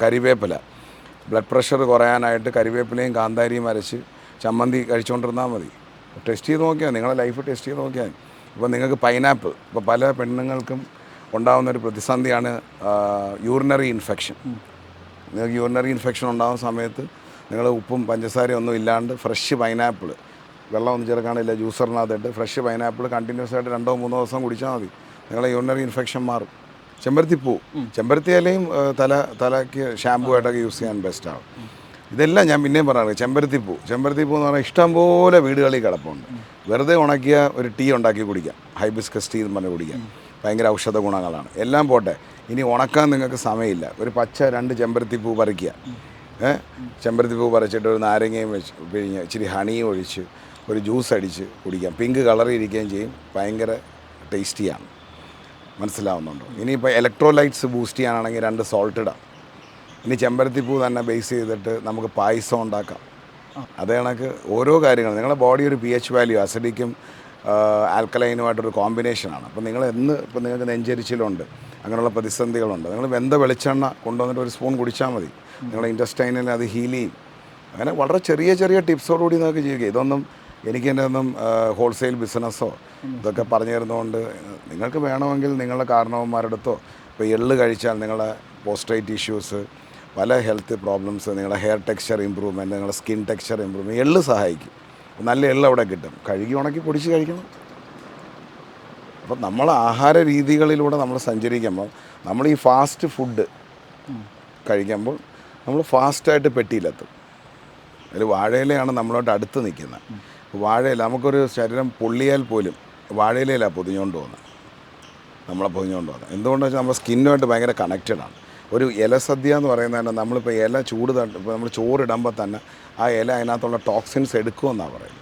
കരിവേപ്പില blood pressure കുറയാനായിട്ട് കരിവേപ്പിലയും കാന്താരിയും അരച്ച് ചമ്മന്തി കഴിച്ചുകൊണ്ടിരുന്നാൽ മതി. ടെസ്റ്റ് ചെയ്ത് നോക്കിയാൽ നിങ്ങളെ ലൈഫ് ടെസ്റ്റ് ചെയ്ത് നോക്കിയാൽ ഇപ്പോൾ നിങ്ങൾക്ക് പൈനാപ്പിൾ ഇപ്പോൾ പല പെണ്ണുങ്ങൾക്കും ഉണ്ടാകുന്നൊരു പ്രതിസന്ധിയാണ് യൂറിനറി ഇൻഫെക്ഷൻ. നിങ്ങൾക്ക് യൂറിനറി ഇൻഫെക്ഷൻ ഉണ്ടാകുന്ന സമയത്ത് നിങ്ങൾ ഉപ്പും പഞ്ചസാരയും ഒന്നും ഇല്ലാണ്ട് ഫ്രഷ് പൈനാപ്പിൾ, വെള്ളമൊന്നും ചേർക്കാനില്ല, ജ്യൂസറിനകത്തിട്ട് ഫ്രഷ് പൈനാപ്പിൾ കണ്ടിന്യൂസ് ആയിട്ട് 2-3 ദിവസം കുടിച്ചാൽ മതി. നിങ്ങളെ യൂറിനറി ഇൻഫെക്ഷൻ മാറും. ചെമ്പരത്തിപ്പൂ, ചെമ്പരത്തി ഇലയും തലയ്ക്ക് ഷാമ്പൂ ആയിട്ടൊക്കെ യൂസ് ചെയ്യാൻ ബെസ്റ്റാണ്. ഇതെല്ലാം ഞാൻ പിന്നെയും പറയാറ്. ചെമ്പരത്തിപ്പൂ എന്ന് പറഞ്ഞാൽ ഇഷ്ടംപോലെ വീടുകളിൽ കിടപ്പുണ്ട്. വെറുതെ ഉണക്കിയ ഒരു ടീ ഉണ്ടാക്കി കുടിക്കാം, ഹൈബിസ്കസ് ടീ എന്ന് പറഞ്ഞ് കുടിക്കാം. ഭയങ്കര ഔഷധ ഗുണങ്ങളാണ്. എല്ലാം പോട്ടെ, ഇനി ഉണക്കാൻ നിങ്ങൾക്ക് സമയമില്ല, ഒരു പച്ച 2 ചെമ്പരത്തിപ്പൂ പറിക്കുക. ചെമ്പരത്തിപ്പൂ പറിച്ചിട്ട് ഒരു നാരങ്ങയും വെച്ച് പിഴിഞ്ഞ് ഇച്ചിരി ഹണിയും ഒഴിച്ച് ഒരു ജ്യൂസ് അടിച്ച് കുടിക്കാം. പിങ്ക് കളറിൽ ഇരിക്കുകയും ചെയ്യും, ഭയങ്കര ടേസ്റ്റിയാണ്. മനസ്സിലാവുന്നുണ്ടോ? ഇനിയിപ്പോൾ ഇലക്ട്രോലൈറ്റ്സ് ബൂസ്റ്റ് ചെയ്യാനാണെങ്കിൽ 2 സോൾട്ട് ഇടാം. ഇനി ചെമ്പരത്തിപ്പൂ തന്നെ ബേസ് ചെയ്തിട്ട് നമുക്ക് പായസം ഉണ്ടാക്കാം. അതേ കണക്ക് ഓരോ കാര്യങ്ങളും നിങ്ങളുടെ ബോഡി ഒരു pH വാല്യൂ അസിഡിക്കും ആൽക്കലൈനുമായിട്ടൊരു കോമ്പിനേഷനാണ്. അപ്പോൾ ഇപ്പോൾ നിങ്ങൾക്ക് നെഞ്ചരിച്ചിലുണ്ട്, അങ്ങനെയുള്ള പ്രതിസന്ധികളുണ്ട്, നിങ്ങൾ വെന്ത വെളിച്ചെണ്ണ കൊണ്ടുവന്നിട്ട് ഒരു സ്പൂൺ കുടിച്ചാൽ മതി. നിങ്ങളുടെ ഇൻറ്റസ്റ്റൈനിൽ അത് ഹീൽ ചെയ്യും. അങ്ങനെ വളരെ ചെറിയ ചെറിയ ടിപ്സോടുകൂടി നിങ്ങൾക്ക് ജീവിക്കുക. ഇതൊന്നും എനിക്കെൻ്റെ ഒന്നും ഹോൾസെയിൽ ബിസിനസ്സോ ഇതൊക്കെ പറഞ്ഞു തരുന്നതുകൊണ്ട് നിങ്ങൾക്ക് വേണമെങ്കിൽ നിങ്ങളുടെ കാരണവന്മാരുടെ അടുത്തോ ഇപ്പോൾ എള്ള് കഴിച്ചാൽ നിങ്ങളുടെ പോസ്ട്രേറ്റ് ഇഷ്യൂസ്, പല ഹെൽത്ത് പ്രോബ്ലംസ്, നിങ്ങളുടെ ഹെയർ ടെക്സ്ചർ ഇമ്പ്രൂവ്മെൻറ്റ്, നിങ്ങളുടെ സ്കിൻ ടെക്സ്ചർ ഇമ്പ്രൂവ്മെൻറ്റ് എള്ള് സഹായിക്കും. നല്ല എള്ള് അവിടെ കിട്ടും. കഴുകി ഉണക്കി പൊടിച്ച് കഴിക്കണം. അപ്പം നമ്മൾ ആഹാര രീതികളിലൂടെ നമ്മൾ സഞ്ചരിക്കുമ്പോൾ നമ്മൾ ഈ ഫാസ്റ്റ് ഫുഡ് കഴിക്കുമ്പോൾ നമ്മൾ ഫാസ്റ്റായിട്ട് പെട്ടിയിലെത്തും. അതിൽ വാഴയിലയാണ് നമ്മളോട്ട് അടുത്ത് നിൽക്കുന്നത്. വാഴയില നമുക്കൊരു ശരീരം പൊള്ളിയാൽ പോലും വാഴയിലയിലാണ് പൊതിഞ്ഞുകൊണ്ട് പോകുന്നത്, നമ്മളെ പൊതിഞ്ഞുകൊണ്ട് പോകുന്നത്. എന്തുകൊണ്ടെന്ന് വെച്ചാൽ നമ്മുടെ സ്കിന്നുമായിട്ട് ഭയങ്കര കണക്റ്റഡാണ്. ഒരു ഇല സദ്യ എന്ന് പറയുന്നത് നമ്മളിപ്പോൾ ഇല ഇപ്പോൾ നമ്മൾ ചോറിടുമ്പോൾ തന്നെ ആ ഇല അതിനകത്തുള്ള ടോക്സിൻസ് എടുക്കുമെന്നാണ് പറയുന്നത്.